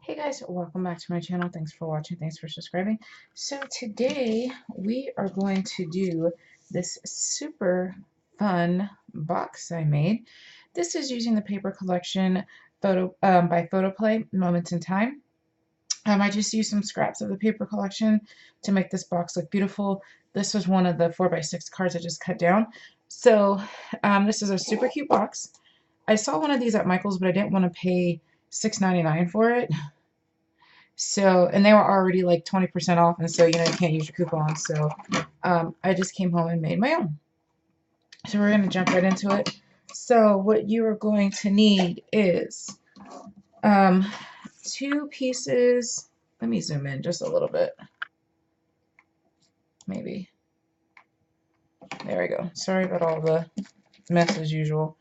Hey guys, welcome back to my channel. Thanks for watching. Thanks for subscribing. So today we are going to do this super fun box I made. This is using the paper collection by PhotoPlay, Moments in Time. I just used some scraps of the paper collection to make this box look beautiful. This was one of the 4x6 cards I just cut down. So this is a super cute box. I saw one of these at Michael's, but I didn't want to pay $6.99 for it. So, and they were already like 20% off, and so, you can't use your coupon. So, I just came home and made my own. So we're going to jump right into it. So what you are going to need is two pieces. Let me zoom in just a little bit. Maybe. There we go. Sorry about all the mess as usual.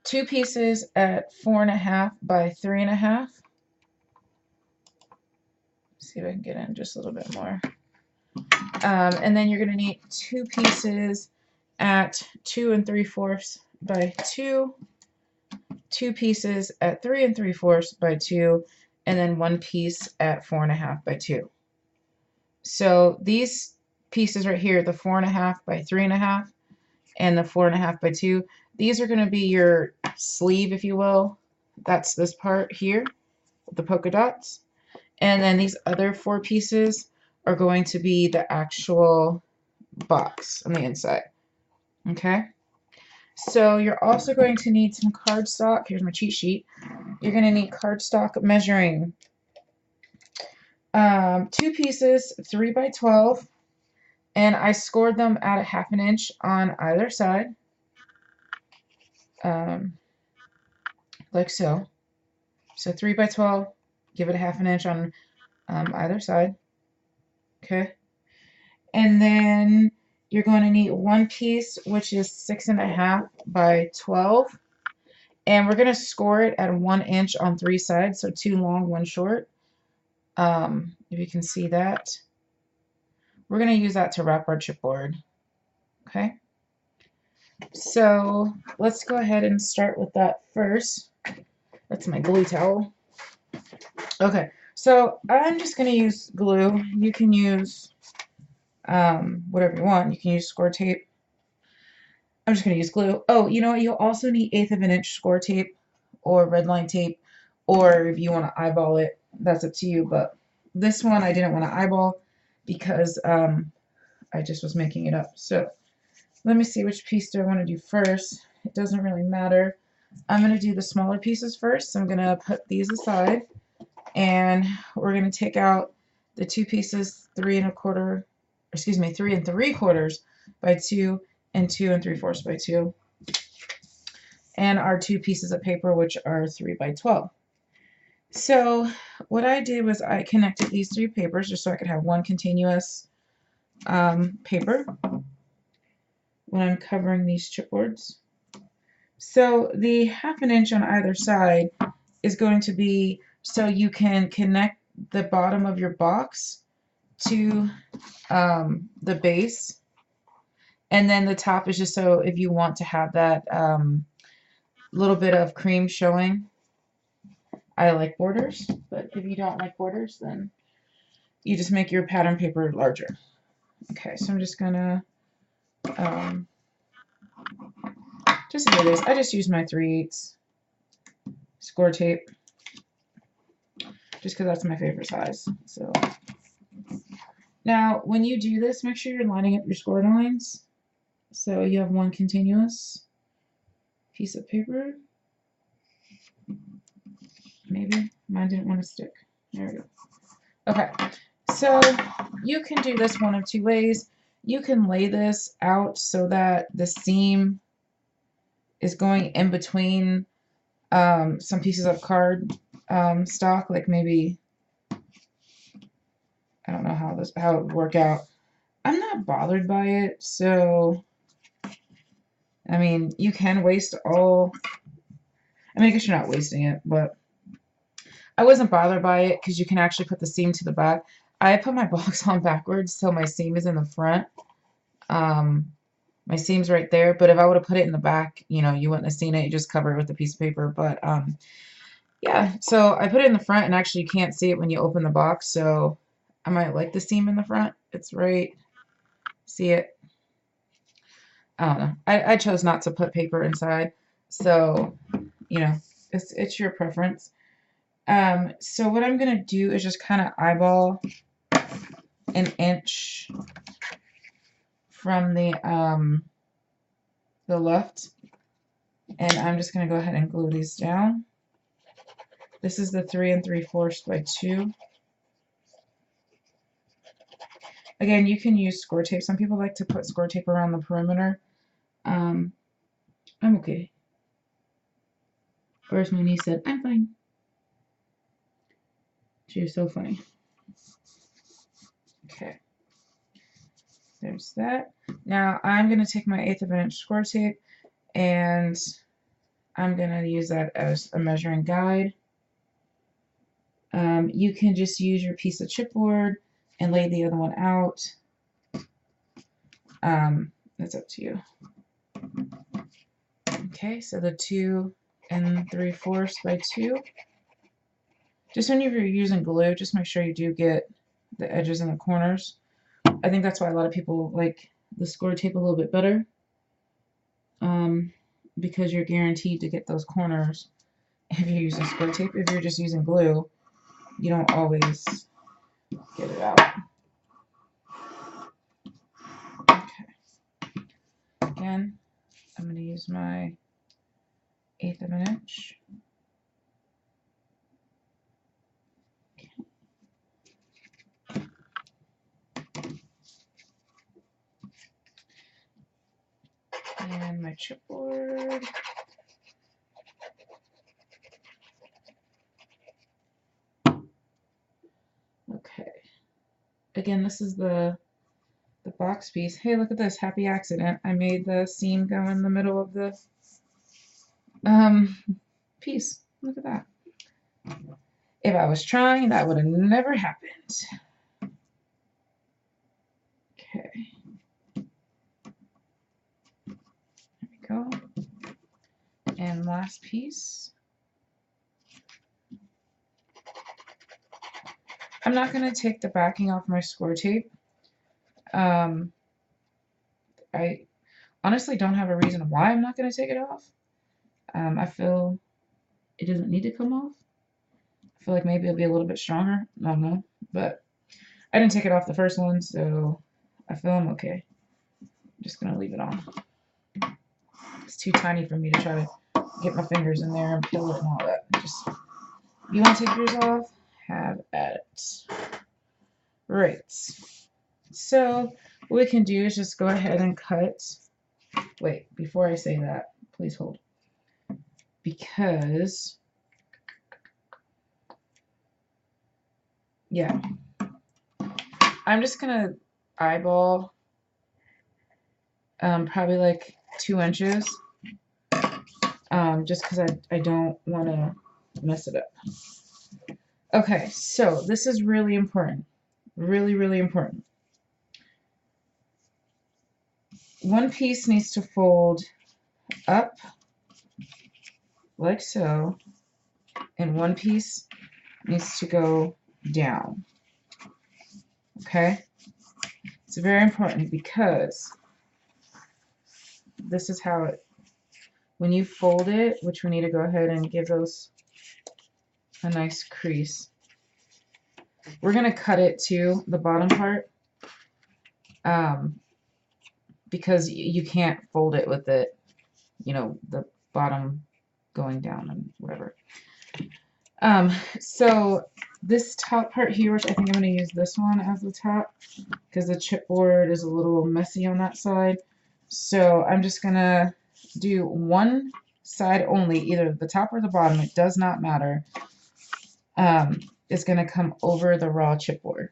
Two pieces at 4.5 by 3.5. See if I can get in just a little bit more. And then you're going to need two pieces at 2 3/4 by 2, two pieces at 3 3/4 by 2, and then one piece at 4.5 by 2. So these pieces right here, the 4.5 by 3.5 and the 4.5 by 2, these are going to be your sleeve, if you will. That's this part here, the polka dots. And then these other 4 pieces are going to be the actual box on the inside. Okay? So you're also going to need some cardstock. Here's my cheat sheet. You're going to need cardstock measuring 2 pieces, 3 by 12, and I scored them at 1/2 inch on either side, like so. So 3 by 12, give it 1/2 inch on either side. Okay, and then you're going to need one piece, which is 6.5 by 12. And we're going to score it at 1 inch on 3 sides, so 2 long, 1 short. If you can see that. We're going to use that to wrap our chipboard. Okay? So let's go ahead and start with that first. That's my glue towel. Okay, so I'm just going to use glue. You can use whatever you want. You can use score tape. I'm just going to use glue. Oh, you know what? You'll also need 1/8 of an inch score tape or red line tape, or if you want to eyeball it, that's up to you. But this one I didn't want to eyeball because I just was making it up. So let me see, which piece do I want to do first. It doesn't really matter. I'm going to do the smaller pieces first. So I'm going to put these aside, and we're going to take out the 2 pieces, 3 3/4 by 2 and 2 3/4 by 2, and our 2 pieces of paper, which are 3 by 12. So what I did was I connected these 3 papers just so I could have one continuous paper when I'm covering these chipboards. So the 1/2 inch on either side is going to be so you can connect the bottom of your box to the base, and then the top is just so if you want to have that little bit of cream showing. I like borders, but if you don't like borders, then you just make your pattern paper larger. Okay, so I'm just gonna just do this. I just use my 3/8 score tape just because that's my favorite size. So now when you do this, make sure you're lining up your score lines so you have one continuous piece of paper. Maybe mine didn't want to stick. There we go. Okay, so you can do this one of 2 ways. You can lay this out so that the seam is going in between some pieces of card stock, like maybe, I don't know how it would work out. I'm not bothered by it, so I mean, you can waste all. I mean, I guess you're not wasting it, but I wasn't bothered by it because you can actually put the seam to the back. I put my box on backwards so my seam is in the front. My seam's right there, but if I would have put it in the back, you wouldn't have seen it. You just cover it with a piece of paper. But Yeah, so I put it in the front and actually you can't see it when you open the box, so I might like the seam in the front. It's right, see it? I don't know. I chose not to put paper inside, so, you know, it's your preference. So what I'm gonna do is just kind of eyeball an inch from the left, and I'm just gonna go ahead and glue these down. This is the 3 3/4 by 2. Again, you can use score tape. Some people like to put score tape around the perimeter. I'm okay. Or as my niece said, I'm fine. She was so funny. Okay, there's that. Now I'm going to take my 1/8 of an inch score tape and I'm going to use that as a measuring guide. You can just use your piece of chipboard and lay the other one out. That's up to you. Okay, so the 2 3/4 by 2. Just when you're using glue, just make sure you do get the edges and the corners. I think that's why a lot of people like the score tape a little bit better, because you're guaranteed to get those corners if you're using score tape. If you're just using glue, you don't always get it out. Okay. Again, I'm going to use my 1/8 of an inch. And my chipboard. Okay. Again, this is the box piece. Hey, look at this. Happy accident. I made the seam go in the middle of the piece. Look at that. If I was trying, that would have never happened. Okay. There we go. And last piece. I'm not going to take the backing off my score tape. I honestly don't have a reason why I'm not going to take it off. I feel it doesn't need to come off. I feel like maybe it'll be a little bit stronger. I don't know. But I didn't take it off the first one, so I feel I'm okay. I'm just going to leave it on. It's too tiny for me to try to get my fingers in there and peel it and all that. Just, you want to take yours off? Have at it. Right. So what we can do is just go ahead and cut. Wait, before I say that, please hold. Because, yeah, I'm just going to eyeball probably like 2 inches, just because I don't want to mess it up. Okay, so this is really important. Really, really important. One piece needs to fold up like so, and one piece needs to go down. Okay? It's very important because this is how it, when you fold it, which we need to go ahead and give those a nice crease. We're going to cut it to the bottom part because you can't fold it with it, you know, the bottom going down and whatever. So this top part here, which I think I'm going to use this one as the top because the chipboard is a little messy on that side. So I'm just going to do one side only, either the top or the bottom, it does not matter. It's going to come over the raw chipboard.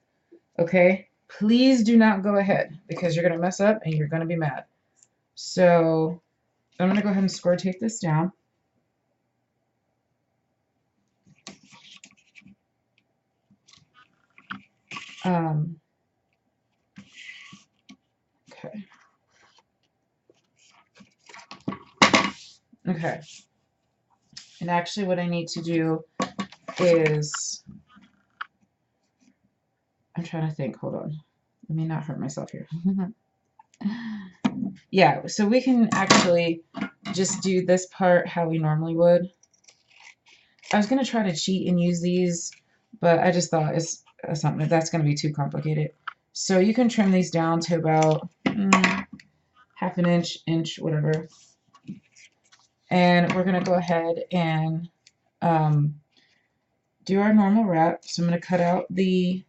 Okay? Please do not go ahead because you're going to mess up and you're going to be mad. So I'm going to go ahead and score tape this down. Okay. Okay. And actually what I need to do is, I'm trying to think, hold on. Let me not hurt myself here. Yeah, so we can actually just do this part how we normally would. I was going to try to cheat and use these, but I just thought it's something that's going to be too complicated. So you can trim these down to about half an inch, whatever. And we're going to go ahead and do our normal wrap. So I'm going to cut out the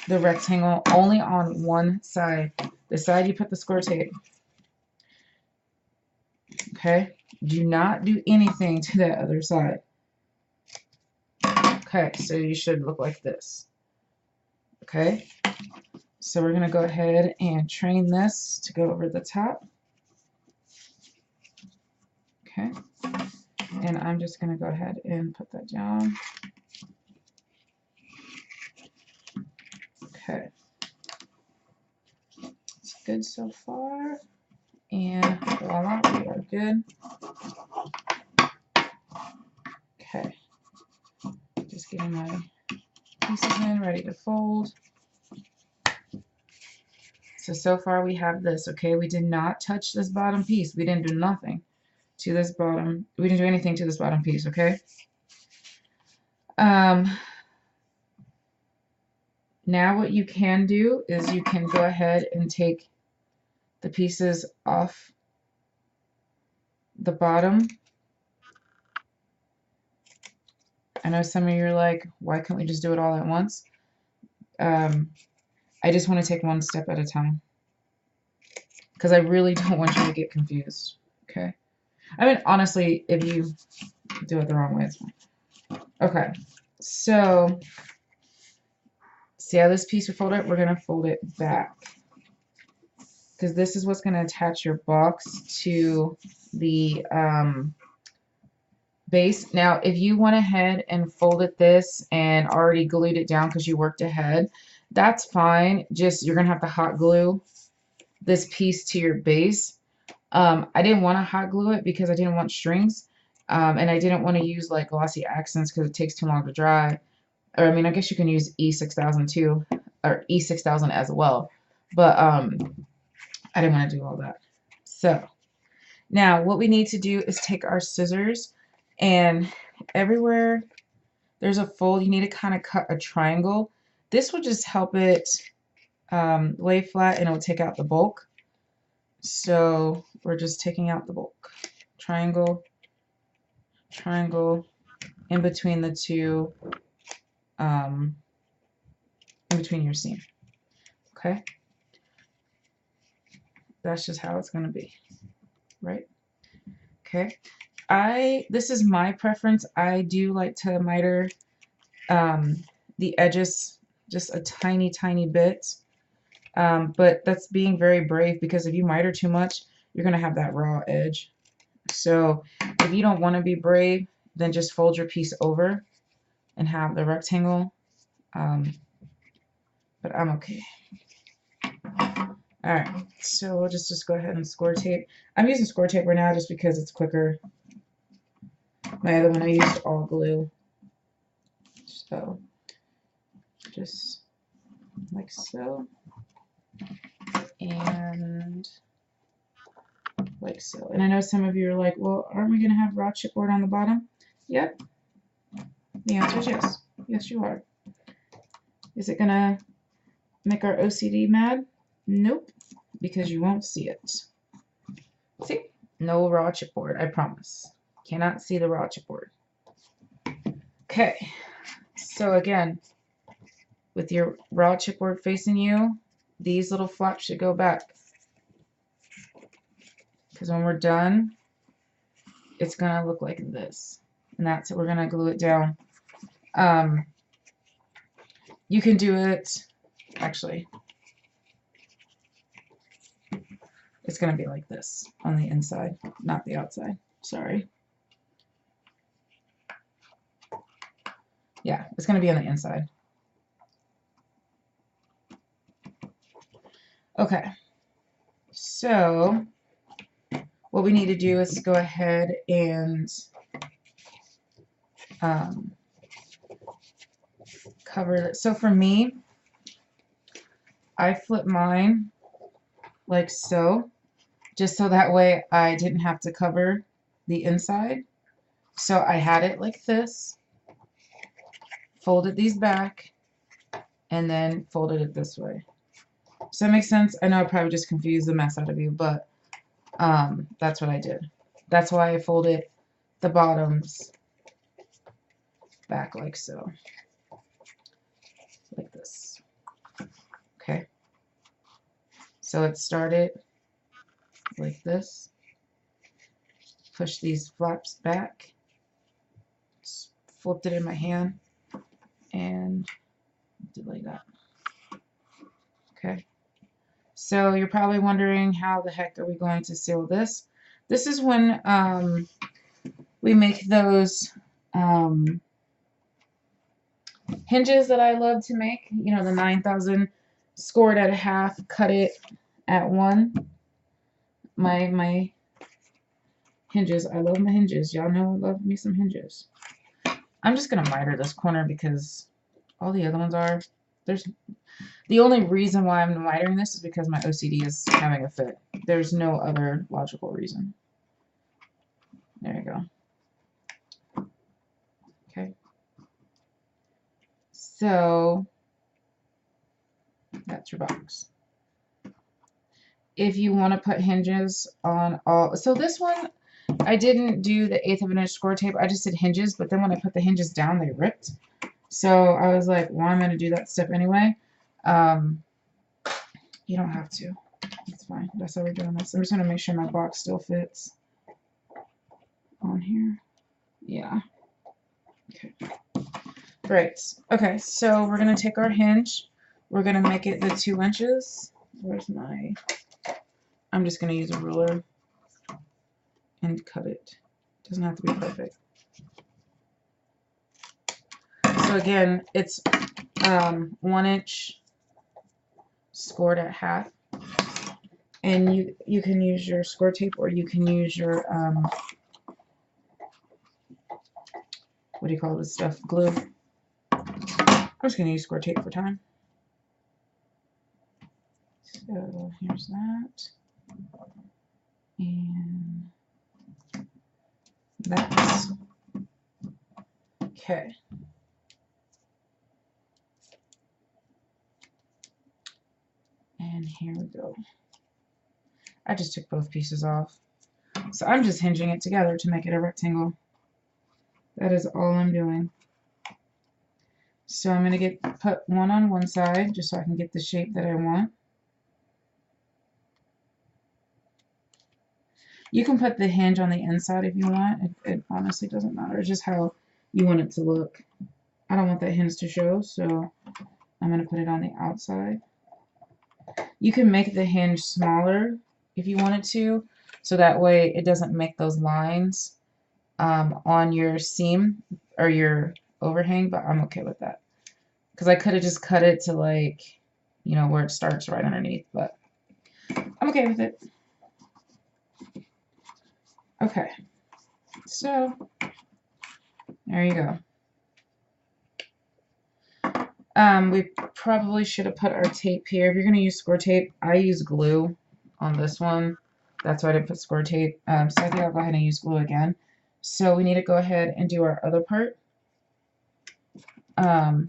rectangle only on one side. The side you put the score tape. Okay? Do not do anything to that other side. Okay, so you should look like this. Okay? So we're going to go ahead and train this to go over the top. Okay? And I'm just going to go ahead and put that down. Okay. It's good so far. And voila, we are good. Okay. Just getting my pieces in, ready to fold. So far we have this, okay? We did not touch this bottom piece. We didn't do nothing to this bottom. We didn't do anything to this bottom piece, okay? Now what you can do is you can go ahead and take the pieces off the bottom. I know some of you are like, why can't we just do it all at once? I just want to take one step at a time because I really don't want you to get confused, okay? I mean, honestly, if you do it the wrong way, it's fine. Okay, so see how this piece we fold it? We're going to fold it back because this is what's going to attach your box to the base. Now, if you went ahead and folded this and already glued it down because you worked ahead, that's fine. Just you're going to have to hot glue this piece to your base. I didn't want to hot glue it because I didn't want strings. And I didn't want to use like glossy accents because it takes too long to dry. Or I mean, I guess you can use E6000 too, or E6000 as well. But I didn't want to do all that. So now what we need to do is take our scissors and everywhere there's a fold, you need to kind of cut a triangle. This will just help it lay flat and it'll take out the bulk. So we're just taking out the bulk. Triangle, triangle, in between the two, in between your seam. Okay? That's just how it's going to be, right? Okay. This is my preference. I do like to miter the edges just a tiny, tiny bit. But that's being very brave because if you miter too much, you're going to have that raw edge. So if you don't want to be brave, then just fold your piece over and have the rectangle. But I'm okay. Alright, so we'll just go ahead and score tape. I'm using score tape right now just because it's quicker. My other one I used all glue. So just like so. And like so. And I know some of you are like, well, aren't we going to have raw chipboard on the bottom? Yep. The answer is yes. Yes, you are. Is it going to make our OCD mad? Nope, because you won't see it. See? No raw chipboard, I promise. Cannot see the raw chipboard. Okay, so again, with your raw chipboard facing you, these little flaps should go back. Because when we're done, it's going to look like this. And that's it. We're going to glue it down. You can do it, actually, it's going to be like this on the inside, not the outside. Sorry. Yeah, it's going to be on the inside. Okay. So what we need to do is go ahead and cover it. So for me, I flip mine like so, just so that way I didn't have to cover the inside. So I had it like this, folded these back, and then folded it this way. Does that make sense? I know I probably just confused the mess out of you, but that's what I did. That's why I folded the bottoms back like so. Like this. Okay. So it started like this. Push these flaps back. Just flipped it in my hand and did like that. Okay. So you're probably wondering, how the heck are we going to seal this? This is when we make those hinges that I love to make. You know, the 9,000 scored at a half, cut it at 1. My hinges. I love my hinges. Y'all know I love me some hinges. I'm just going to miter this corner because all the other ones are. The only reason why I'm mitering this is because my OCD is having a fit. There's no other logical reason. There you go. Okay. So that's your box. If you want to put hinges on all, so this one, I didn't do the 1/8 of an inch score tape. I just did hinges, but then when I put the hinges down, they ripped. So I was like, well, I'm going to do that step anyway. You don't have to. It's fine. That's how we're doing this. I'm just going to make sure my box still fits on here. Yeah. Okay. Great. Okay, so we're going to take our hinge. We're going to make it the 2 inches. Where's my... I'm just going to use a ruler and cut it. Doesn't have to be perfect. So again, it's 1 inch scored at half. And you can use your score tape, or you can use your, what do you call this stuff? Glue. I'm just going to use score tape for time. So here's that. And that's okay. And here we go. I just took both pieces off. So I'm just hinging it together to make it a rectangle. That is all I'm doing. So I'm going to put one on one side just so I can get the shape that I want. You can put the hinge on the inside if you want. It honestly doesn't matter. It's just how you want it to look. I don't want that hinge to show, so I'm going to put it on the outside. You can make the hinge smaller if you wanted to, so that way it doesn't make those lines on your seam or your overhang, but I'm okay with that. Because I could have just cut it to, like, you know, where it starts right underneath, but I'm okay with it. Okay, so there you go. We probably should have put our tape here. If you're going to use score tape, I use glue on this one. That's why I didn't put score tape. So I think I'll go ahead and use glue again. So we need to go ahead and do our other part. I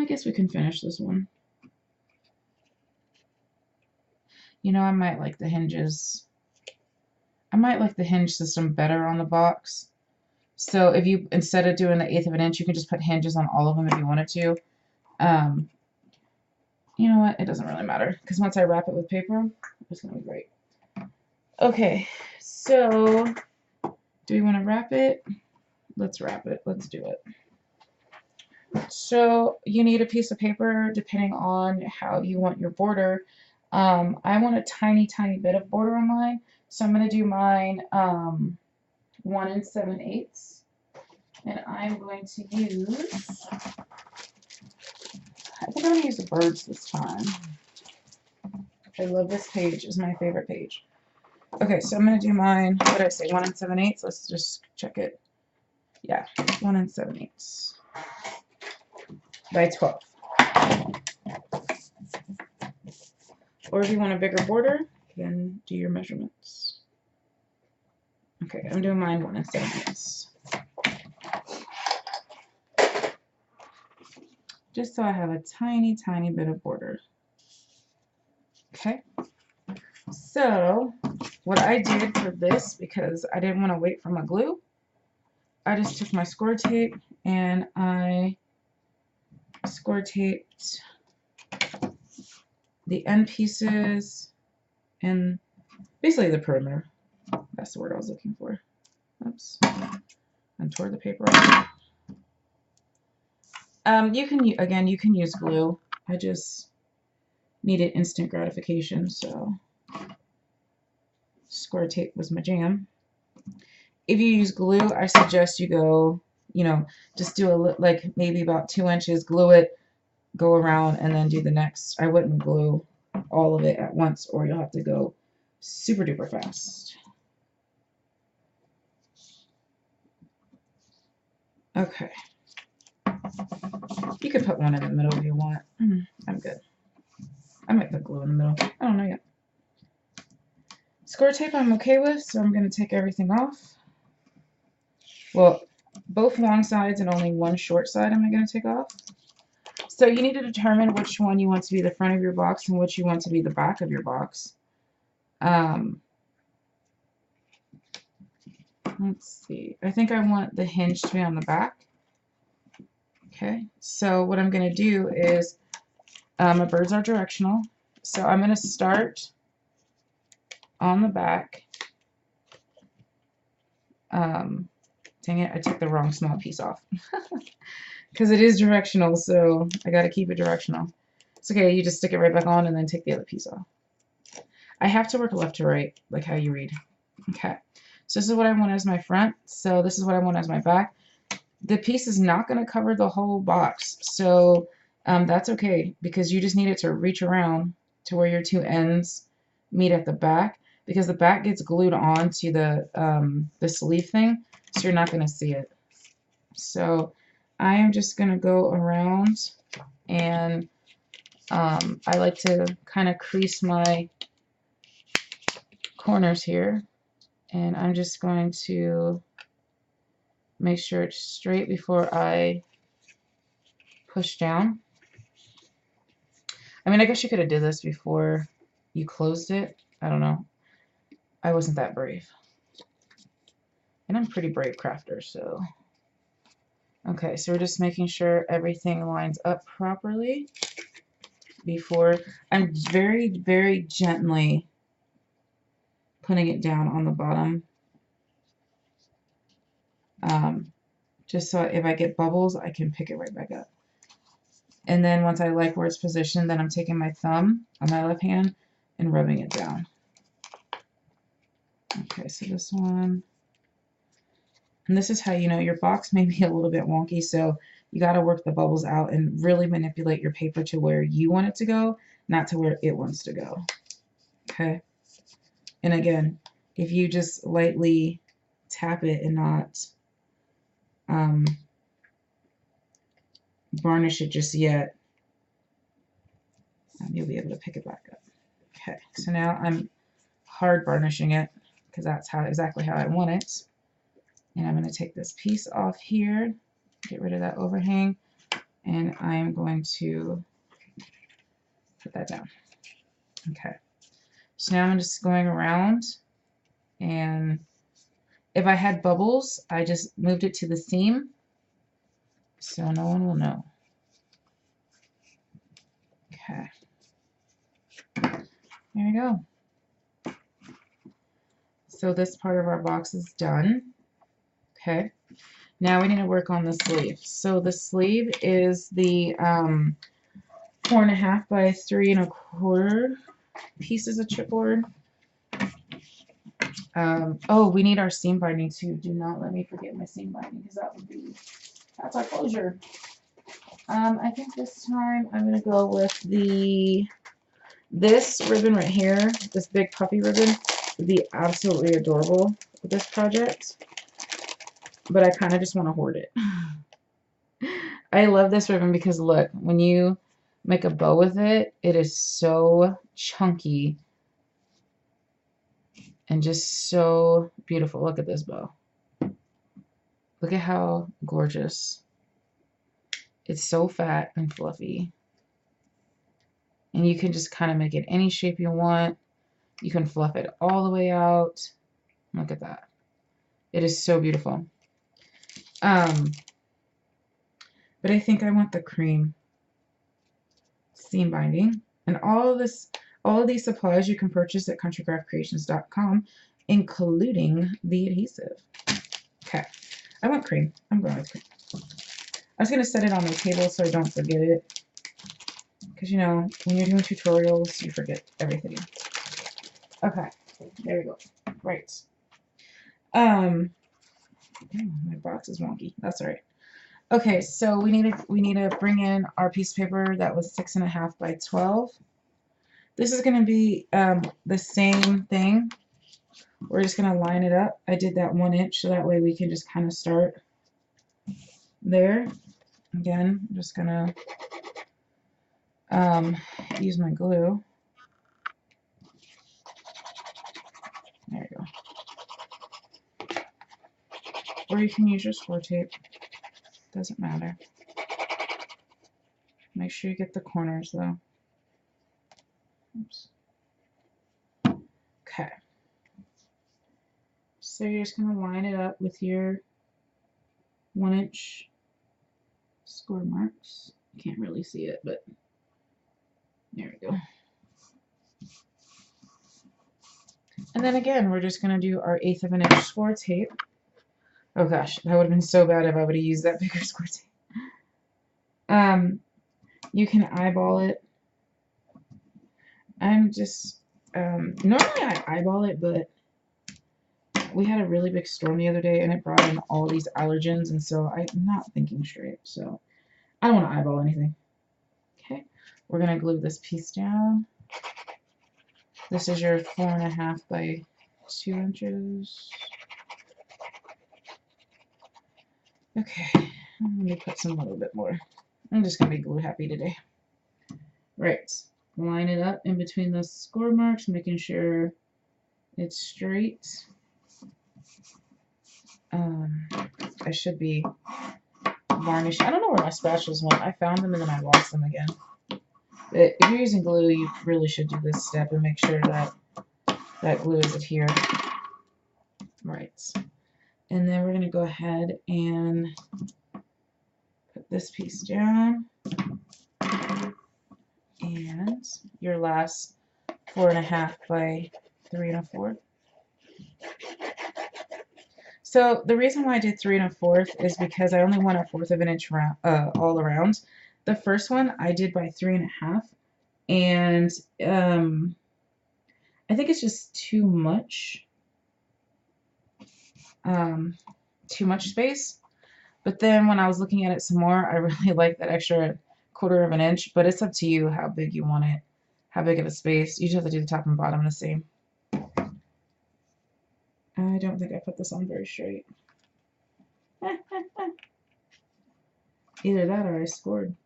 guess we can finish this one. You know, I might like the hinges. I might like the hinge system better on the box. So if you, instead of doing the 1/8 of an inch, you can just put hinges on all of them if you wanted to. You know what? It doesn't really matter, because once I wrap it with paper, it's going to be great. Okay, so do we want to wrap it? Let's wrap it. Let's do it. So you need a piece of paper depending on how you want your border. I want a tiny, tiny bit of border on mine, so I'm going to do mine 1 7/8, and I'm going to use, I think I'm going to use the birds this time. I love this page. It's my favorite page. Okay, so I'm going to do mine, what did I say, 1 7/8? Let's just check it. Yeah, 1 7/8 by 12. Or if you want a bigger border, then do your measurements. Okay, I'm doing mine 1 7/8. Just so I have a tiny, tiny bit of border. Okay, so what I did for this, because I didn't want to wait for my glue, I just took my score tape and I score taped the end pieces and basically the perimeter. That's the word I was looking for. Oops. And tore the paper off. You can use glue. I just needed instant gratification, so score tape was my jam. If you use glue, I suggest you go, just do like maybe about 2 inches, glue it, go around, and then do the next. I wouldn't glue all of it at once, or you'll have to go super duper fast. Okay. You could put one in the middle if you want. I'm good. I might put glue in the middle. I don't know yet. Score tape I'm okay with, so I'm going to take everything off. Well, both long sides and only one short side I'm going to take off. So you need to determine which one you want to be the front of your box and which you want to be the back of your box. Let's see. I think I want the hinge to be on the back. Okay, so what I'm going to do is, my birds are directional, so I'm going to start on the back. Dang it, I took the wrong small piece off. Because it is directional, so I got to keep it directional. It's okay, you just stick it right back on and then take the other piece off. I have to work left to right, like how you read. Okay, so this is what I want as my front, so this is what I want as my back. The piece is not going to cover the whole box, so that's okay, because you just need it to reach around to where your two ends meet at the back, because the back gets glued on to the sleeve thing, so you're not going to see it. So I am just going to go around, and I like to kind of crease my corners here, and I'm just going to make sure it's straight before I push down. I mean, I guess you could have did this before you closed it. I don't know. I wasn't that brave. And I'm a pretty brave crafter, so. Okay, so we're just making sure everything lines up properly before. I'm very, very gently putting it down on the bottom. Just so if I get bubbles, I can pick it right back up. And then once I like where it's positioned, then I'm taking my thumb on my left hand and rubbing it down. Okay, so this one. And this is how you know your box may be a little bit wonky, so you got to work the bubbles out and really manipulate your paper to where you want it to go, not to where it wants to go. Okay? And again, if you just lightly tap it and not varnish it just yet, you'll be able to pick it back up. Okay, so now I'm hard varnishing it because that's exactly how I want it. And I'm going to take this piece off here, get rid of that overhang, and I'm going to put that down. Okay, so now I'm just going around, and if I had bubbles, I just moved it to the seam so no one will know. Okay, there we go. So this part of our box is done. Okay, now we need to work on the sleeve. So the sleeve is the 4.5 by 3 1/4 pieces of chipboard. Oh, we need our seam binding too. Do not let me forget my seam binding, because that's our closure. I think this time I'm gonna go with this ribbon right here, this big puffy ribbon. be absolutely adorable with this project, but I kind of just want to hoard it. I love this ribbon because look, when you make a bow with it, it is so chunky and just so beautiful. Look at this bow. Look at how gorgeous. It's so fat and fluffy. And you can just kind of make it any shape you want. You can fluff it all the way out. Look at that. It is so beautiful. But I think I want the cream seam binding. And all of these supplies you can purchase at countrycraftcreations.com, including the adhesive. Okay. I want cream. I'm going with cream. I was going to set it on my table so I don't forget it. Because, you know, when you're doing tutorials, you forget everything. Okay. There we go. Right. Oh, my box is wonky. That's all right. Okay, so we need to bring in our piece of paper that was 6.5 by 12. This is going to be the same thing. We're just going to line it up. I did that 1 inch so that way we can just kind of start there. Again, I'm just going to use my glue. There you go. Or you can use your score tape. Doesn't matter. Make sure you get the corners though. Oops. Okay. So you're just going to line it up with your 1 inch score marks. You can't really see it, but there we go. And then again, we're just going to do our 1/8 of an inch score tape. Oh gosh, that would have been so bad if I would have used that bigger score tape. You can eyeball it. I'm just, normally I eyeball it, but we had a really big storm the other day and it brought in all these allergens, and so I'm not thinking straight, so I don't want to eyeball anything. Okay, we're going to glue this piece down. This is your 4.5 by 2 inches. Okay, let me put some a little bit more. I'm just going to be glue happy today. Right, line it up in between the score marks, making sure it's straight. I should be varnish. I don't know where my spatulas went. I found them and then I lost them again. But if you're using glue, you really should do this step and make sure that that glue is adhered. Right. And then we're going to go ahead and put this piece down. And your last 4.5 by 3 1/4. So the reason why I did 3 1/4 is because I only want 1/4 of an inch round, all around. The first one I did by 3.5, and I think it's just too much space. But then when I was looking at it some more, I really like that extra 1/4 of an inch. But it's up to you how big you want it, how big of a space. You just have to do the top and bottom the same. I don't think I put this on very straight. Either that or I scored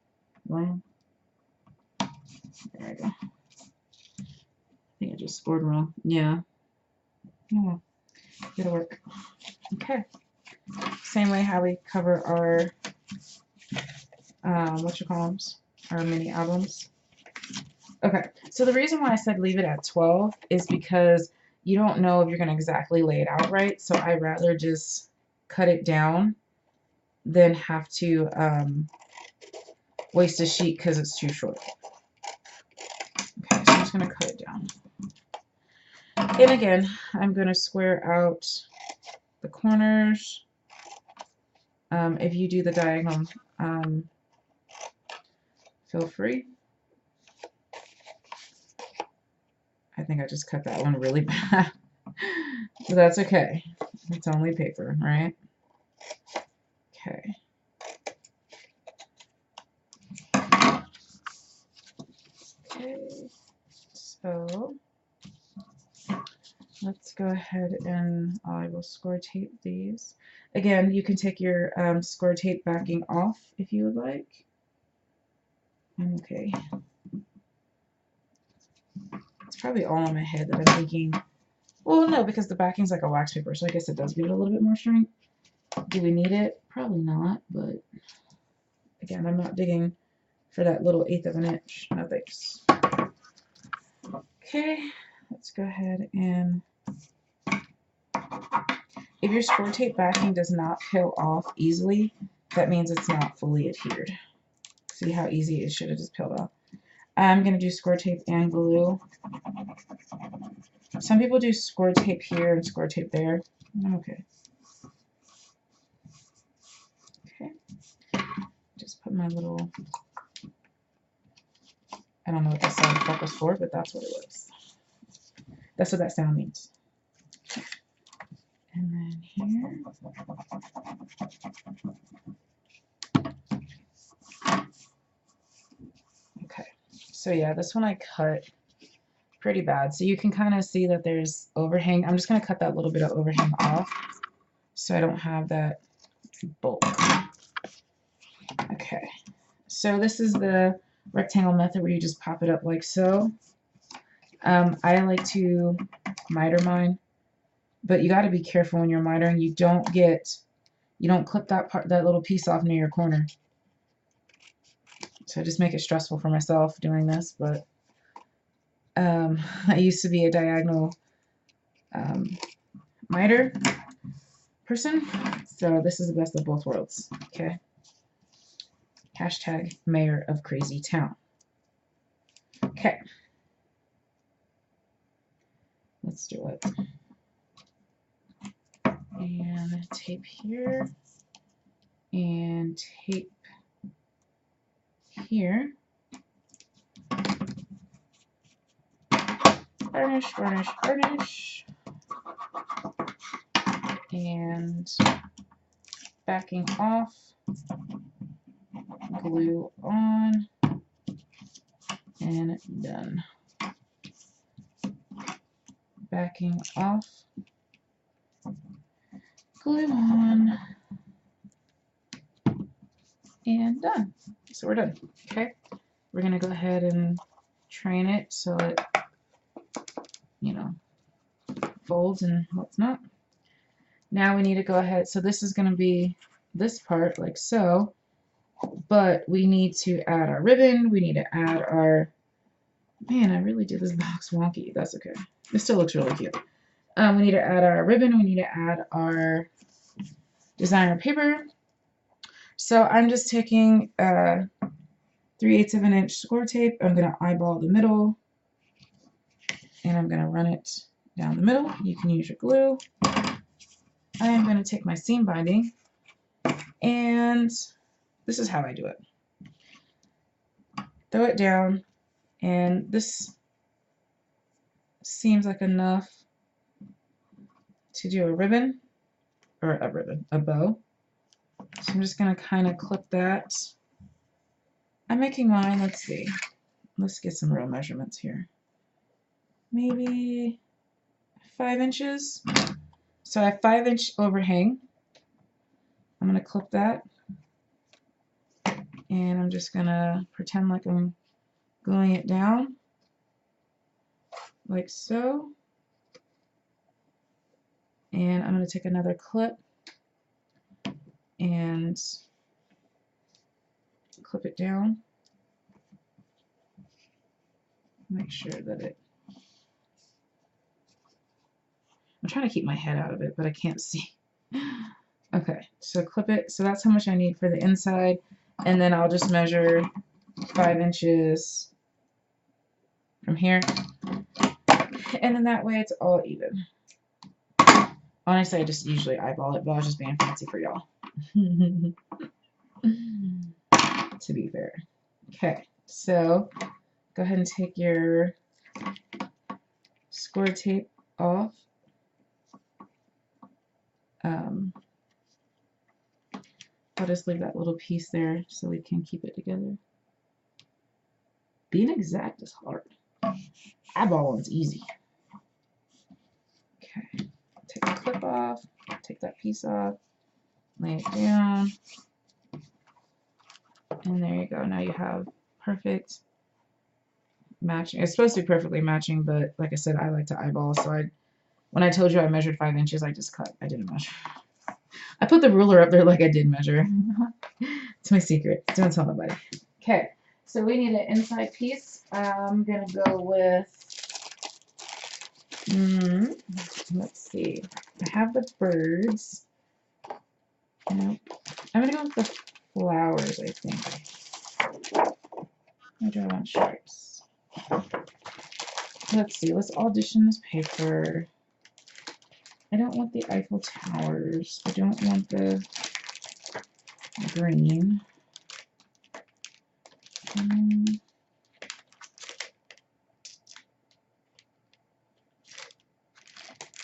wrong. There I go. I think I just scored wrong. Yeah. Oh, it'll work. Okay. Same way how we cover our our mini albums. Okay, so the reason why I said leave it at 12 is because you don't know if you're going to exactly lay it out right, so I'd rather just cut it down than have to waste a sheet because it's too short. Okay, so I'm just going to cut it down. And again, I'm going to square out the corners. If you do the diagonal, feel free. I think I just cut that one really bad. But that's okay. It's only paper, right? Okay. Okay. So let's go ahead and I will score tape these. Again, you can take your score tape backing off if you would like. Okay. It's probably all on my head that I'm thinking, well, no, because the backing's like a wax paper, so I guess it does give it a little bit more strength. Do we need it? Probably not, but again, I'm not digging for that little 1/8 of an inch. No thanks. Okay, let's go ahead and if your score tape backing does not peel off easily, that means it's not fully adhered. See how easy it should have just peeled off. I'm going to do score tape and glue. Some people do score tape here and score tape there. Okay. Okay. Just put my little, I don't know what that sound effect was for, but that's what it was. That's what that sound means. And then here. Okay. So yeah, this one I cut pretty bad. So you can kind of see that there's overhang. I'm just going to cut that little bit of overhang off so I don't have that bulk. Okay. So this is the rectangle method where you just pop it up like so. I like to miter mine, but you got to be careful when you're mitering. You don't clip that part, that little piece off near your corner. So I just make it stressful for myself doing this, but I used to be a diagonal miter person, so this is the best of both worlds. Okay. Hashtag mayor of crazy town. Okay. Let's do it. And tape here. And tape here. Varnish, varnish, varnish. And backing off. Glue on. And done. Backing off. Glue on. And done. So we're done. Okay. We're going to go ahead and train it so it, you know, folds and what's not. Now we need to go ahead. So this is going to be this part like so, but we need to add our ribbon. We need to add our, man, I really did this box wonky. That's okay. It still looks really cute. We need to add our ribbon. We need to add our designer paper. So I'm just taking 3/8 of an inch score tape. I'm going to eyeball the middle and I'm going to run it down the middle. You can use your glue. I am going to take my seam binding and this is how I do it. Throw it down and this seems like enough to do a ribbon or a bow. So I'm just going to kind of clip that. I'm making mine, let's see. Let's get some real measurements here. Maybe 5 inches. So I have 5-inch overhang. I'm going to clip that. And I'm just going to pretend like I'm gluing it down. Like so. And I'm going to take another clip and clip it down. Make sure that it, I'm trying to keep my head out of it, but I can't see. Okay, so clip it. So that's how much I need for the inside. And then I'll just measure 5 inches from here. And then that way it's all even. Honestly, I just usually eyeball it, but I was just being fancy for y'all. To be fair. Okay, so go ahead and take your score tape off. I'll just leave that little piece there so we can keep it together. Being exact is hard. Eyeballing is easy. off, take that piece off, lay it down, and there you go. Now you have perfect matching. It's supposed to be perfectly matching, but like I said, I like to eyeball, so when I told you I measured 5 inches, I just cut. I didn't measure. I put the ruler up there like I did measure. It's my secret. Don't tell nobody. Okay, so we need an inside piece. I'm going to go with, let's see. I have the birds. Nope. I'm going to go with the flowers, I think. I do I want stripes? Let's see. Let's audition this paper. I don't want the Eiffel Towers. I don't want the green.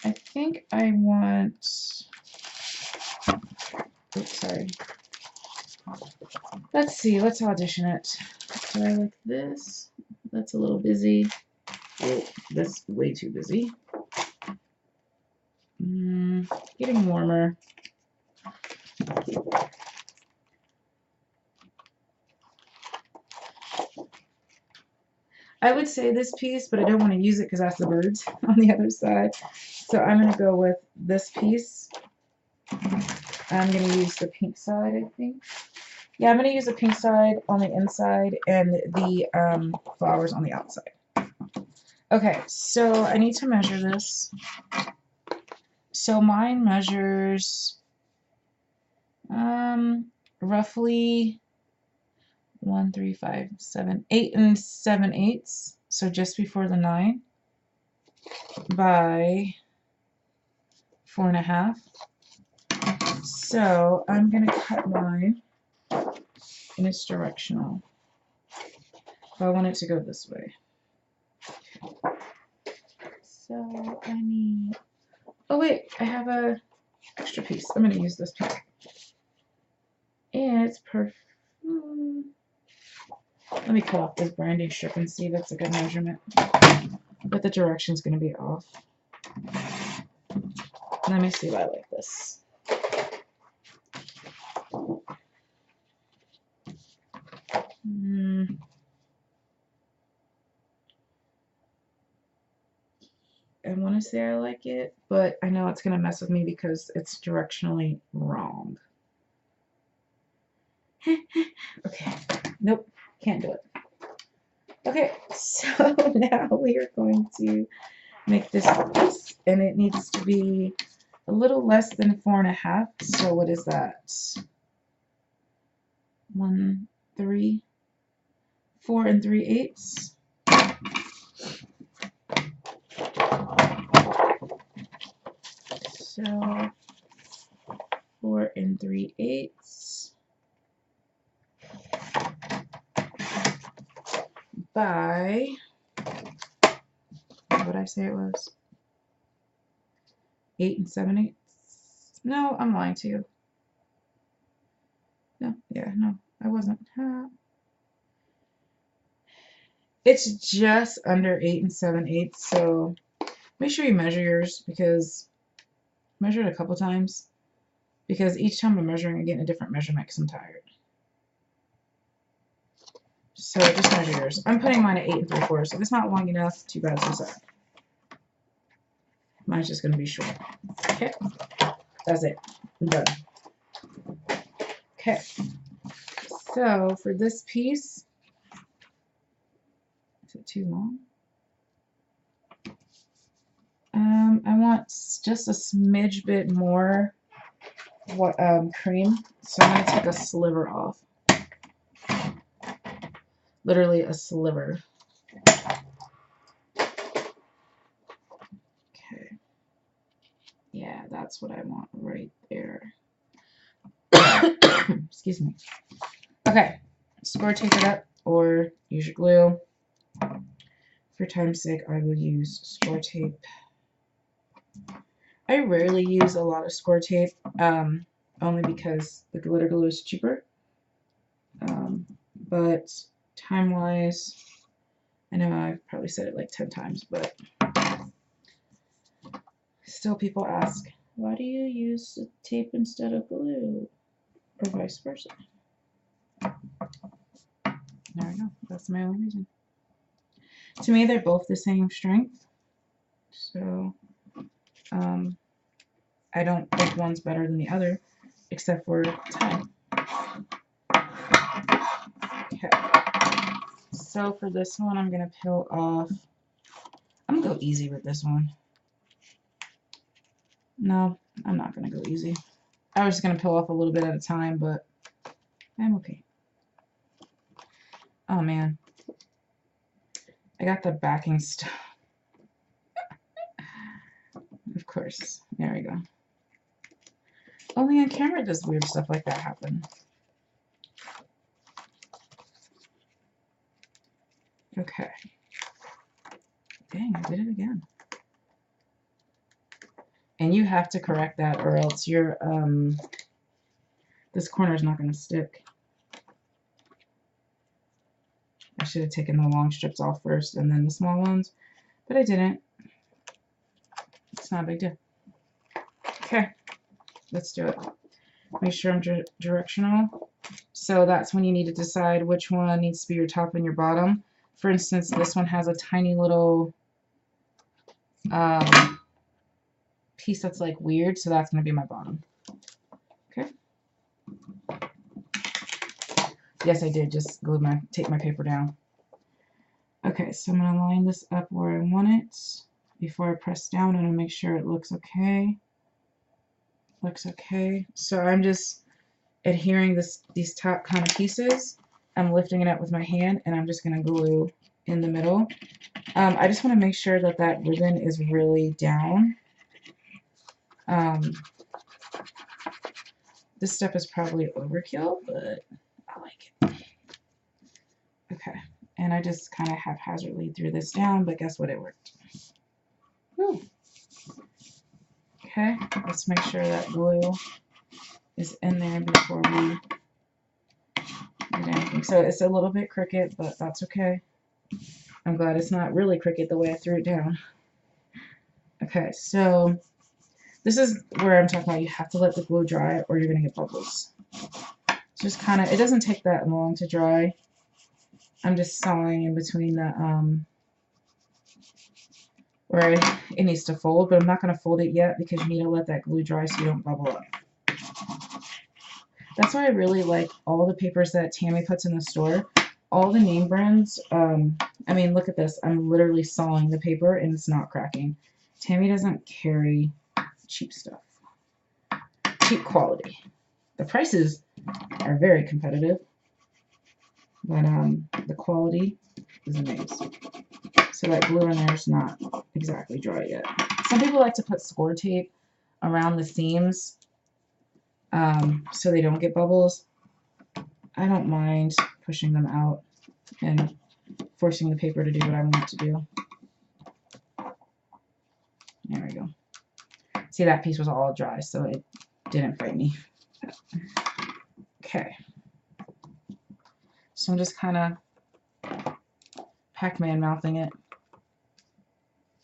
I think I want, oops, sorry. Let's see, let's audition it. Do I like this? That's a little busy. Oh, that's way too busy. Getting warmer. I would say this piece, but I don't want to use it because that's the birds on the other side. So I'm going to go with this piece. I'm going to use the pink side, I think. Yeah, I'm going to use the pink side on the inside and the flowers on the outside. Okay, so I need to measure this. So mine measures roughly 1, 3, 5, 7, 8 and 7/8, so just before the 9, by 4.5. So I'm going to cut mine, and it's directional. But I want it to go this way. So I need, oh wait, I have a extra piece. I'm going to use this piece. And it's perfect. Let me cut off this branding strip and see if that's a good measurement. But the direction's going to be off. Let me see if I like this. I want to say I like it, but I know it's going to mess with me because it's directionally wrong. Okay, nope, can't do it. Okay, so now we are going to make this, and it needs to be a little less than 4.5. So what is that? 1, 3, 4 3/8. So 4 3/8 by, what did I say it was? 8 7/8. No, I'm lying to you. No, yeah, no, I wasn't. It's just under 8 7/8. So make sure you measure yours, because measure it a couple times, because each time I'm measuring, I'm getting a different measurement because I'm tired. So just measure yours. I'm putting mine at 8 3/4. If it's not long enough, too bad, so sorry. Mine's just going to be short. Okay, that's it. I'm done. Okay, so for this piece, is it too long? I want just a smidge bit more cream, so I'm going to take a sliver off. Literally a sliver. Okay. Yeah, that's what I want right there. Excuse me. Okay, score tape it up or use your glue. For time's sake, I will use score tape. I rarely use a lot of score tape, only because the glitter glue is cheaper. But time-wise, I know I've probably said it like 10 times, but still people ask. Why do you use the tape instead of glue? Or vice versa. There we go. That's my only reason. To me, they're both the same strength. So, I don't think one's better than the other, except for time. Okay. So for this one, I'm going to peel off. I'm going to go easy with this one. No, I'm not going to go easy. I was just going to peel off a little bit at a time, but I'm okay. Oh, man. I got the backing stuff. Of course. There we go. Only on camera does weird stuff like that happen. Okay. Dang, I did it again. And you have to correct that or else your this corner is not going to stick. I should have taken the long strips off first and then the small ones, but I didn't. It's not a big deal. Okay, let's do it. Make sure I'm directional. So that's when you need to decide which one needs to be your top and your bottom. For instance, this one has a tiny little piece that's like weird, so that's going to be my bottom. Okay. Yes, I did just take my paper down. Okay, so I'm going to line this up where I want it. Before I press down, I'm going to make sure it looks okay. Looks okay. So I'm just adhering these top kind of pieces. I'm lifting it up with my hand, and I'm just going to glue in the middle. I just want to make sure that that ribbon is really down. This step is probably overkill, but I like it. Okay, and I just kind of haphazardly threw this down, but guess what? It worked. Woo. Okay, let's make sure that glue is in there before we do anything. So it's a little bit crooked, but that's okay. I'm glad it's not really crooked the way I threw it down. Okay, so this is where I'm talking about you have to let the glue dry or you're going to get bubbles. Just kind of, it doesn't take that long to dry. I'm just sawing in between the, where it needs to fold, but I'm not going to fold it yet because you need to let that glue dry so you don't bubble up. That's why I really like all the papers that Tammy puts in the store. All the name brands, I mean, look at this. I'm literally sawing the paper and it's not cracking. Tammy doesn't carry cheap stuff. Cheap quality. The prices are very competitive, but the quality is amazing. So that glue in there is not exactly dry yet. Some people like to put score tape around the seams so they don't get bubbles. I don't mind pushing them out and forcing the paper to do what I want it to do. There we go. See, that piece was all dry, so it didn't fight me. Okay. So I'm just kind of Pac-Man mouthing it.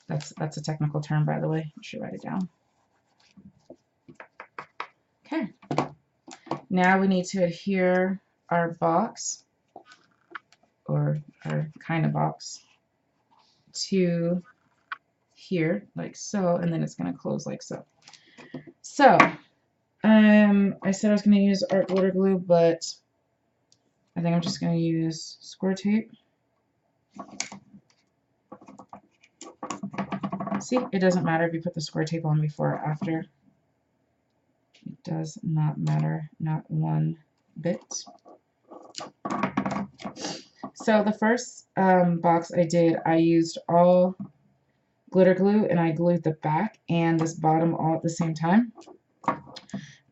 That's a technical term, by the way. I should write it down. Okay. Now we need to adhere our box, or our kind of box, to here, like so, and then it's going to close like so. So, I said I was going to use art glitter glue, but I think I'm just going to use score tape. See, it doesn't matter if you put the score tape on before or after. It does not matter, not one bit. So the first box I did, I used all glitter glue and I glued the back and this bottom all at the same time.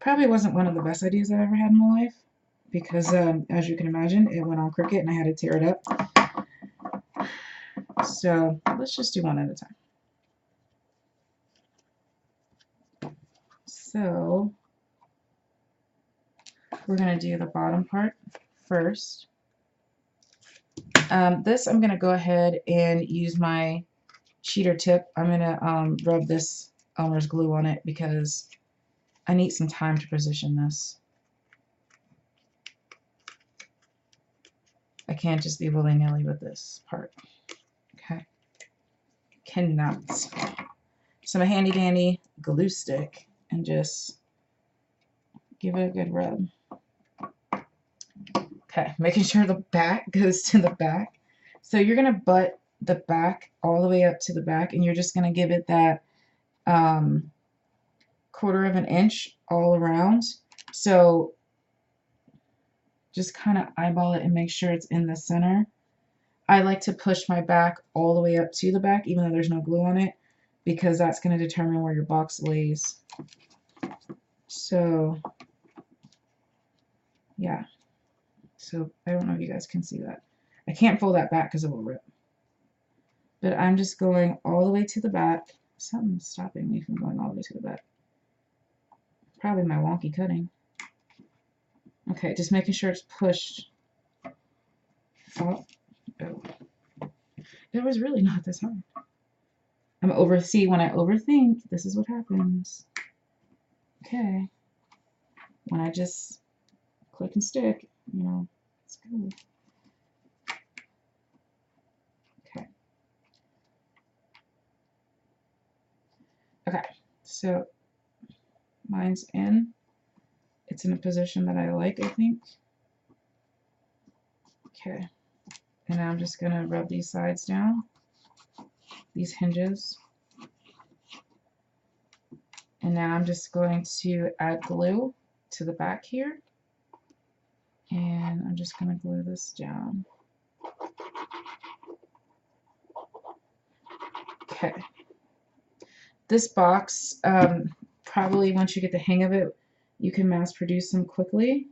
Probably wasn't one of the best ideas I've ever had in my life because as you can imagine, it went all crooked and I had to tear it up. So let's just do one at a time. So we're going to do the bottom part first. This I'm going to go ahead and use my cheater tip. I'm going to rub this Elmer's glue on it because I need some time to position this. I can't just be willy-nilly with this part. Okay. Cannot. So my handy dandy glue stick and just give it a good rub. Okay, making sure the back goes to the back. So you're going to butt the back all the way up to the back, and you're just going to give it that 1/4 of an inch all around. So just kind of eyeball it and make sure it's in the center. I like to push my back all the way up to the back, even though there's no glue on it, because that's going to determine where your box lays. So, yeah. So, I don't know if you guys can see that. I can't fold that back because it will rip. But I'm just going all the way to the back. Something's stopping me from going all the way to the back. Probably my wonky cutting. Okay, just making sure it's pushed. Oh. It was really not this hard. See, when I overthink, this is what happens. Okay. When I just click and stick, you know, it's good. Okay. Okay, so mine's in. It's in a position that I like, I think. Okay. And now I'm just going to rub these sides down, these hinges. And now I'm just going to add glue to the back here. And I'm just going to glue this down. Okay. This box, probably once you get the hang of it, you can mass produce them quickly.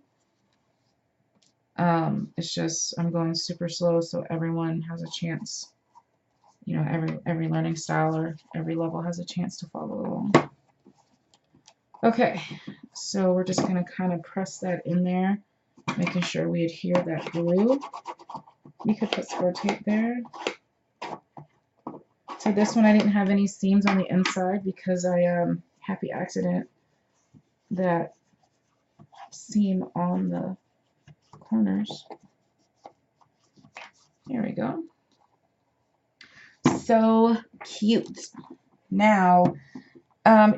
It's just I'm going super slow so everyone has a chance. You know, every learning style or every level has a chance to follow along. Okay, so we're just going to kind of press that in there, making sure we adhere that glue. You could put score tape there. So this one I didn't have any seams on the inside because I happy accident that seam on the corners. There we go. So cute. Now,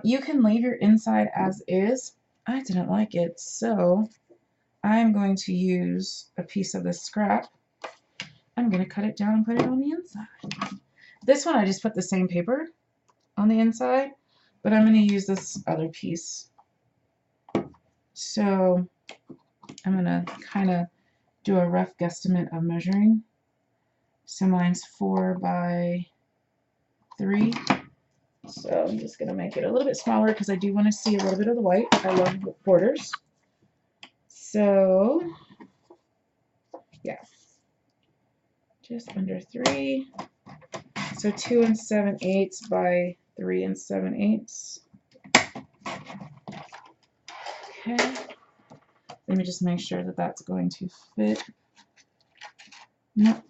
you can leave your inside as is. I didn't like it, so I'm going to use a piece of this scrap. I'm going to cut it down and put it on the inside. This one I just put the same paper on the inside, but I'm going to use this other piece. So I'm going to kind of do a rough guesstimate of measuring. So mine's 4 by 3. So I'm just going to make it a little bit smaller because I do want to see a little bit of the white. I love borders. So, yeah, just under 3. So 2 7/8 by 3 7/8. Okay. Let me just make sure that that's going to fit. Nope.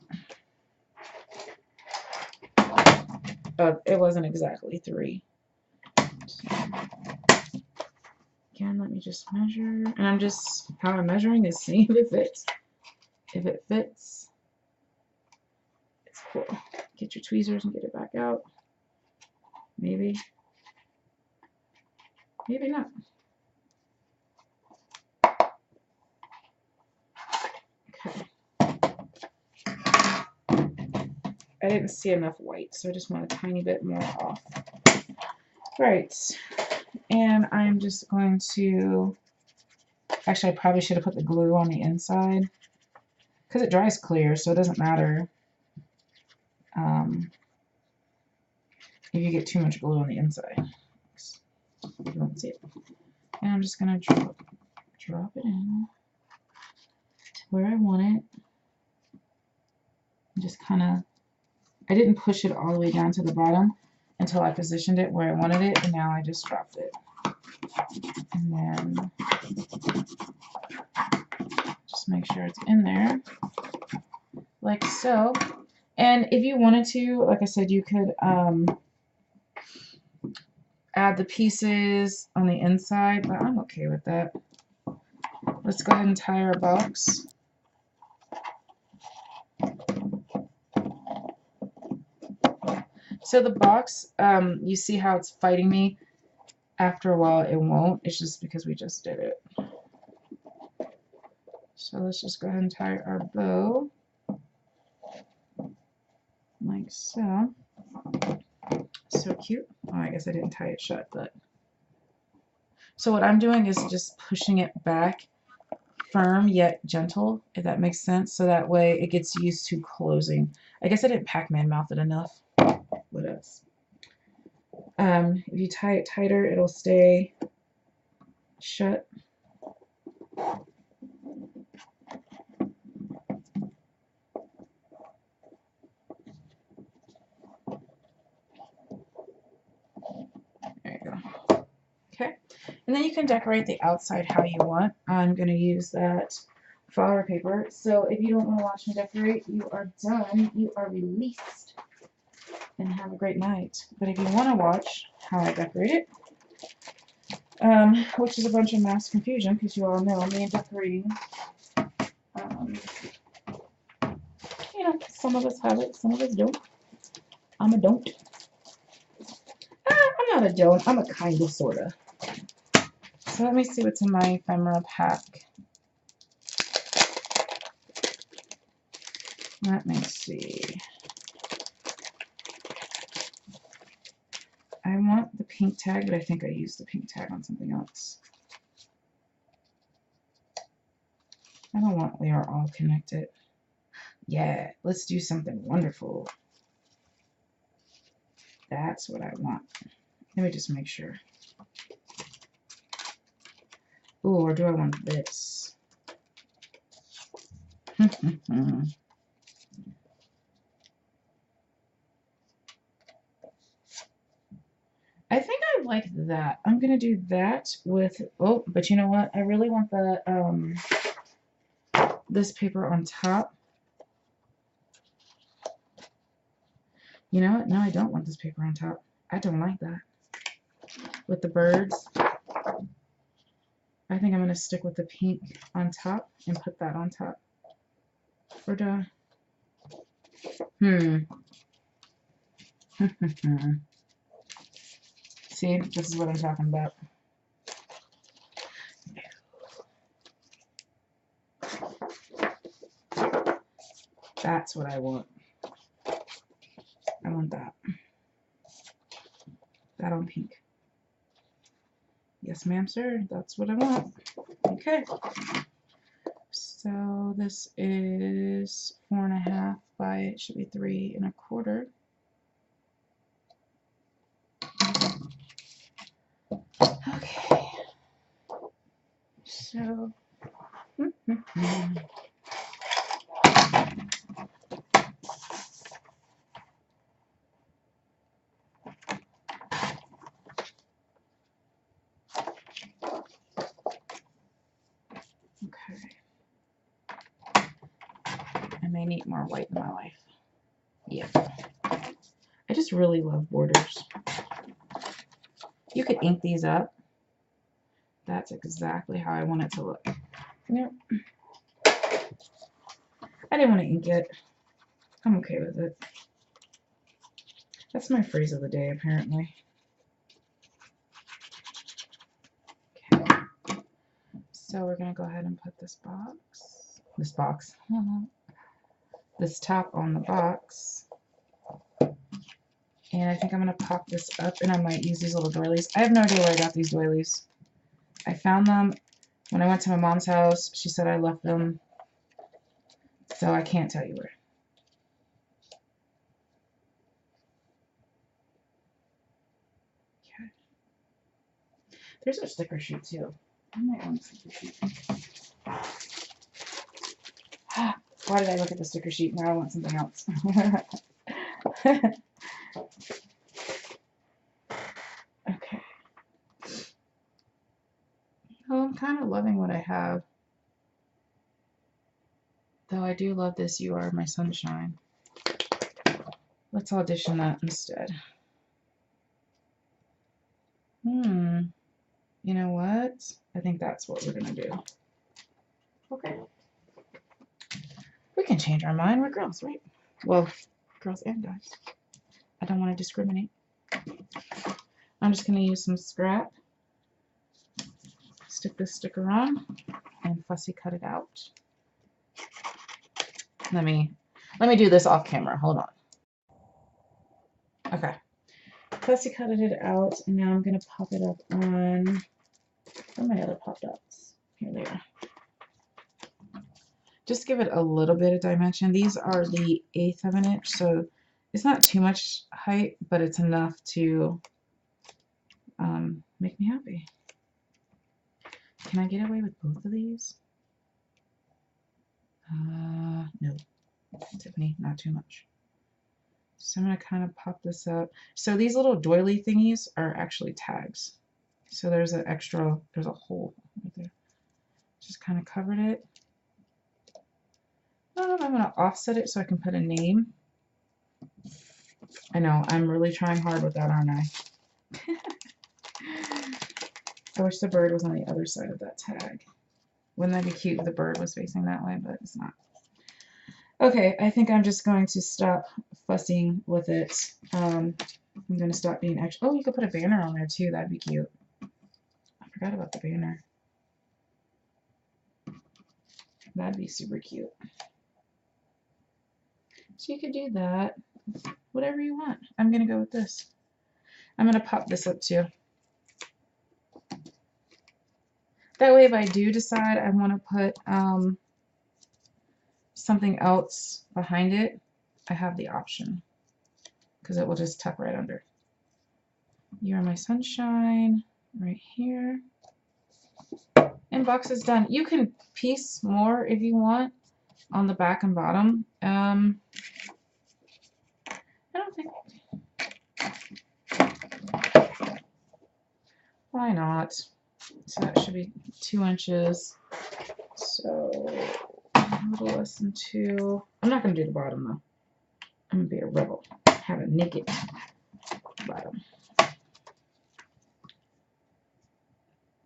It wasn't exactly 3. So, again, let me just measure. And I'm just, how I'm measuring is seeing if it fits. If it fits, it's cool. Get your tweezers and get it back out. Maybe. Maybe not. Okay. I didn't see enough white, so I just want a tiny bit more off. Right. And I'm just going to, actually I probably should have put the glue on the inside because it dries clear, so it doesn't matter if you get too much glue on the inside. You won't see it. And I'm just going to drop it in to where I want it. And just kind of, I didn't push it all the way down to the bottom until I positioned it where I wanted it, and now I just dropped it. And then just make sure it's in there, like so. And if you wanted to, like I said, you could add add the pieces on the inside, but I'm okay with that. Let's go ahead and tie our box. So the box, you see how it's fighting me? After a while it won't. It's just because we just did it. So let's just go ahead and tie our bow. Like so. So cute. Oh, I guess I didn't tie it shut, but. So what I'm doing is just pushing it back, firm yet gentle, if that makes sense. So that way it gets used to closing. I guess I didn't Pac-Man mouth it enough. What else? If you tie it tighter, it'll stay shut. There you go. Okay. And then you can decorate the outside how you want. I'm going to use that flower paper. So if you don't want to watch me decorate, you are done. You are released. And have a great night. But if you want to watch how I decorate it, which is a bunch of mass confusion, because you all know me and decorating, you know, some of us have it, some of us don't. I'm a don't. I'm not a don't. I'm a kind of, sort of. So let me see what's in my ephemera pack. Let me see. I want the pink tag, but I think I used the pink tag on something else. I don't want we are all connected. Yeah, let's do something wonderful. That's what I want. Let me just make sure. Ooh, or do I want this? I think I like that. I'm gonna do that with, oh, but you know what? I really want the this paper on top. You know what? No, I don't want this paper on top. I don't like that. With the birds. I think I'm gonna stick with the pink on top and put that on top. Or do See, this is what I'm talking about. That's what I want. I want that. That on pink. Yes, ma'am, sir. That's what I want. Okay. So this is 4.5 by, it should be 3.25. Okay. So. Okay. I may need more white in my life. Yeah. I just really love borders. You could ink these up. That's exactly how I want it to look. Nope. I didn't want to ink it. I'm okay with it. That's my phrase of the day, apparently. Okay. So we're going to go ahead and put this top on the box. And I think I'm going to pop this up, and I might use these little doilies. I have no idea where I got these doilies. I found them when I went to my mom's house. She said I left them, so I can't tell you where. Okay. There's a sticker sheet, too. I might want a sticker sheet. Why did I look at the sticker sheet? Now I want something else. Okay. Oh, I'm kind of loving what I have. Though I do love this You Are My Sunshine. Let's audition that instead. You know what? I think that's what we're gonna do. Okay. We can change our mind. We're girls, right? Well, girls and guys. I don't want to discriminate. I'm just gonna use some scrap. Stick this sticker on and fussy cut it out. Let me do this off camera. Hold on. Okay. Fussy cutted it out, and now I'm gonna pop it up on. Where are my other pop dots? Here they are. Just give it a little bit of dimension. These are the 1/8 of an inch, so it's not too much height, but it's enough to make me happy. Can I get away with both of these? No. Tiffany, not too much. So I'm going to kind of pop this up. So these little doily thingies are actually tags. So there's an extra, there's a hole right there. Just kind of covered it. I'm going to offset it so I can put a name. I know, I'm really trying hard with that, aren't I? I wish the bird was on the other side of that tag. Wouldn't that be cute if the bird was facing that way, but it's not. Okay, I think I'm just going to stop fussing with it. I'm going to stop being extra. Oh, you could put a banner on there too. That'd be cute. I forgot about the banner. That'd be super cute. So you could do that. Whatever you want. I'm going to go with this. I'm going to pop this up too. That way if I do decide I want to put something else behind it, I have the option. Because it will just tuck right under. You're my sunshine right here. Inbox is done. You can piece more if you want on the back and bottom. I don't think. Why not? So that should be 2 inches. So a little less than 2. I'm not going to do the bottom though. I'm going to be a rebel. Have a naked bottom.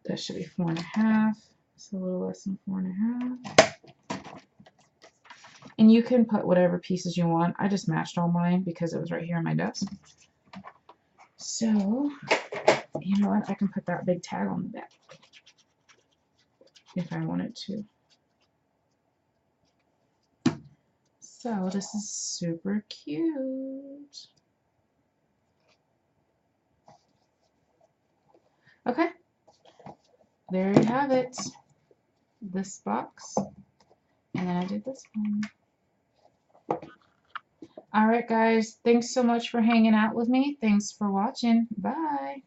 That should be 4.5. It's a little less than 4.5. And you can put whatever pieces you want. I just matched all mine because it was right here on my desk. So, you know what? I can put that big tag on the back if I wanted to. So this is super cute. Okay, there you have it. This box, and then I did this one. All right, guys, thanks so much for hanging out with me. Thanks for watching. Bye.